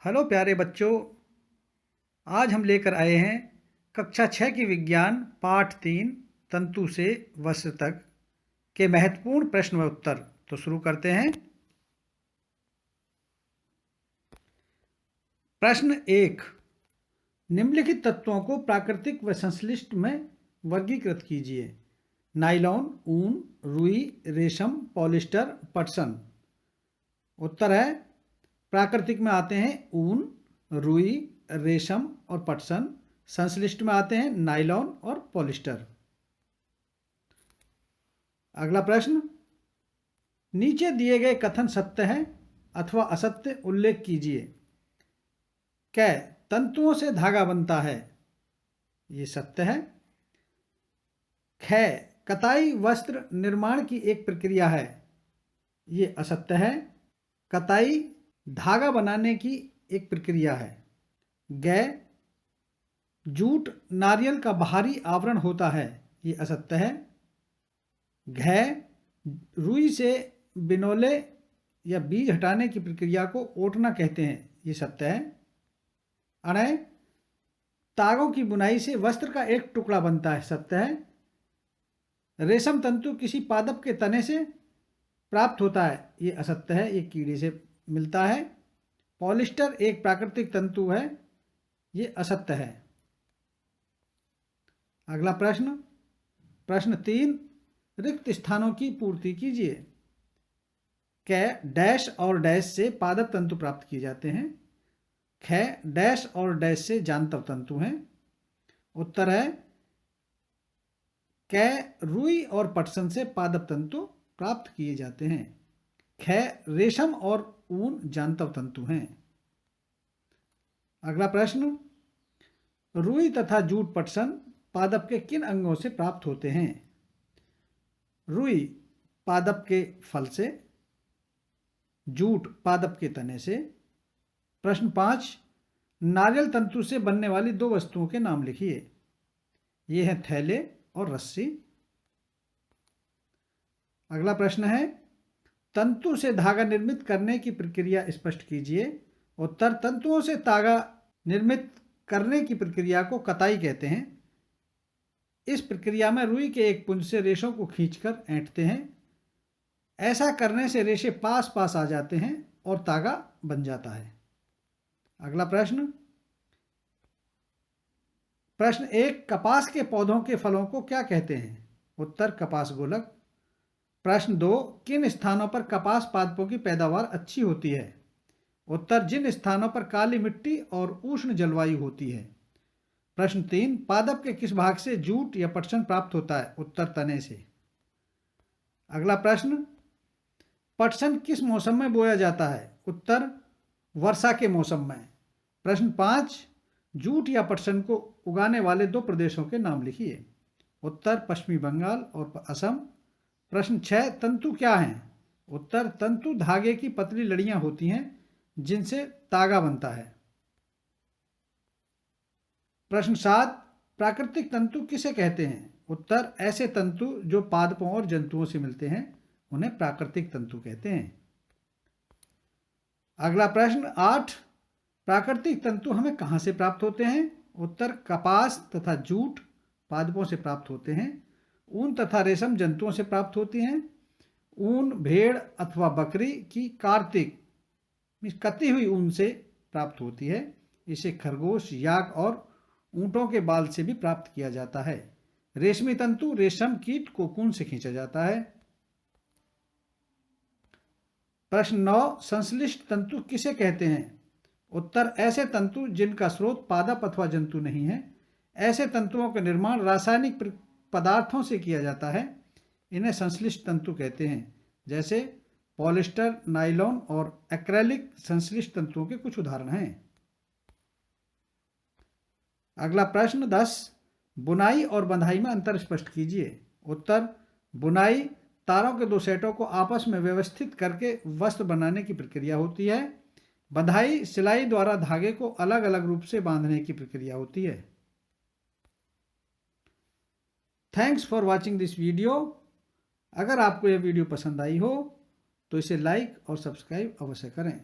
Hello प्यारे बच्चों, आज हम लेकर आए हैं कक्षा 6 की विज्ञान पाठ 3 तंतु से वस्त्र तक के महत्वपूर्ण प्रश्न व उत्तर। तो शुरू करते हैं। प्रश्न 1, निम्नलिखित तत्वों को प्राकृतिक व संश्लिष्ट में वर्गीकृत कीजिए। नायलॉन, ऊन, रुई, रेशम, पॉलिस्टर, पटसन। उत्तर है प्राकृतिक में आते हैं ऊन, रुई, रेशम और पटसन। संश्लिष्ट में आते हैं नायलॉन और पॉलिस्टर। अगला प्रश्न, नीचे दिए गए कथन सत्य है अथवा असत्य उल्लेख कीजिए। क, तंतुओं से धागा बनता है, ये सत्य है। ख, कताई वस्त्र निर्माण की एक प्रक्रिया है, ये असत्य है। कताई धागा बनाने की एक प्रक्रिया है। ग, जूट नारियल का बाहरी आवरण होता है, ये असत्य है। घ, रुई से बिनोले या बीज हटाने की प्रक्रिया को ओटना कहते हैं, ये सत्य है। अणय, तागों की बुनाई से वस्त्र का एक टुकड़ा बनता है, सत्य है। रेशम तंतु किसी पादप के तने से प्राप्त होता है, ये असत्य है, ये कीड़े से मिलता है। पॉलिस्टर एक प्राकृतिक तंतु है, ये असत्य है। अगला प्रश्न, प्रश्न 3, रिक्त स्थानों की पूर्ति कीजिए। क, डैश और डैश से पादप तंतु प्राप्त किए जाते हैं। ख, डैश और डैश से जांतव तंतु हैं। उत्तर है क, रुई और पटसन से पादप तंतु प्राप्त किए जाते हैं। ख, रेशम और ऊन जांतव तंतु हैं। अगला प्रश्न, रुई तथा जूट पटसन पादप के किन अंगों से प्राप्त होते हैं। रुई पादप के फल से, जूट पादप के तने से। प्रश्न 5, नारियल तंतु से बनने वाली दो वस्तुओं के नाम लिखिए। ये हैं थैले और रस्सी। अगला प्रश्न है, तंतु से धागा निर्मित करने की प्रक्रिया स्पष्ट कीजिए। उत्तर, तंतुओं से धागा निर्मित करने की प्रक्रिया को कताई कहते हैं। इस प्रक्रिया में रुई के एक पुंज से रेशों को खींचकर ऐंठते हैं। ऐसा करने से रेशे पास पास आ जाते हैं और तागा बन जाता है। अगला प्रश्न, प्रश्न 1, कपास के पौधों के फलों को क्या कहते हैं। उत्तर, कपास गोलक। प्रश्न 2, किन स्थानों पर कपास पादपों की पैदावार अच्छी होती है। उत्तर, जिन स्थानों पर काली मिट्टी और उष्ण जलवायु होती है। प्रश्न 3, पादप के किस भाग से जूट या पटसन प्राप्त होता है। उत्तर, तने से। अगला प्रश्न, पटसन किस मौसम में बोया जाता है। उत्तर, वर्षा के मौसम में। प्रश्न 5, जूट या पटसन को उगाने वाले दो प्रदेशों के नाम लिखिए। उत्तर, पश्चिमी बंगाल और असम। प्रश्न 6, तंतु क्या हैं। उत्तर, तंतु धागे की पतली लड़ियां होती हैं जिनसे तागा बनता है। प्रश्न 7, प्राकृतिक तंतु किसे कहते हैं। उत्तर, ऐसे तंतु जो पादपों और जंतुओं से मिलते हैं उन्हें प्राकृतिक तंतु कहते हैं। अगला प्रश्न 8, प्राकृतिक तंतु हमें कहाँ से प्राप्त होते हैं। उत्तर, कपास तथा जूट पादपों से प्राप्त होते हैं। ऊन तथा रेशम जंतुओं से प्राप्त होती हैं। ऊन भेड़ अथवा बकरी की कार्तिक कती हुई ऊन से प्राप्त होती है। इसे खरगोश, याक और ऊंटों के बाल से भी प्राप्त किया जाता है। रेशमी तंतु रेशम कीट कोकून से खींचा जाता है। प्रश्न 9, संश्लिष्ट तंतु किसे कहते हैं। उत्तर, ऐसे तंतु जिनका स्रोत पादप अथवा जंतु नहीं है। ऐसे तंतुओं का निर्माण रासायनिक पदार्थों से किया जाता है, इन्हें संश्लिष्ट तंतु कहते हैं। जैसे पॉलिस्टर, नायलॉन और एक्रेलिक संश्लिष्ट तंतुओं के कुछ उदाहरण हैं। अगला प्रश्न 10, बुनाई और बंधाई में अंतर स्पष्ट कीजिए। उत्तर, बुनाई तारों के दो सेटों को आपस में व्यवस्थित करके वस्त्र बनाने की प्रक्रिया होती है। बंधाई सिलाई द्वारा धागे को अलग अलग रूप से बांधने की प्रक्रिया होती है। Thanks for watching this video. अगर आपको यह वीडियो पसंद आई हो तो इसे लाइक और सब्सक्राइब अवश्य करें।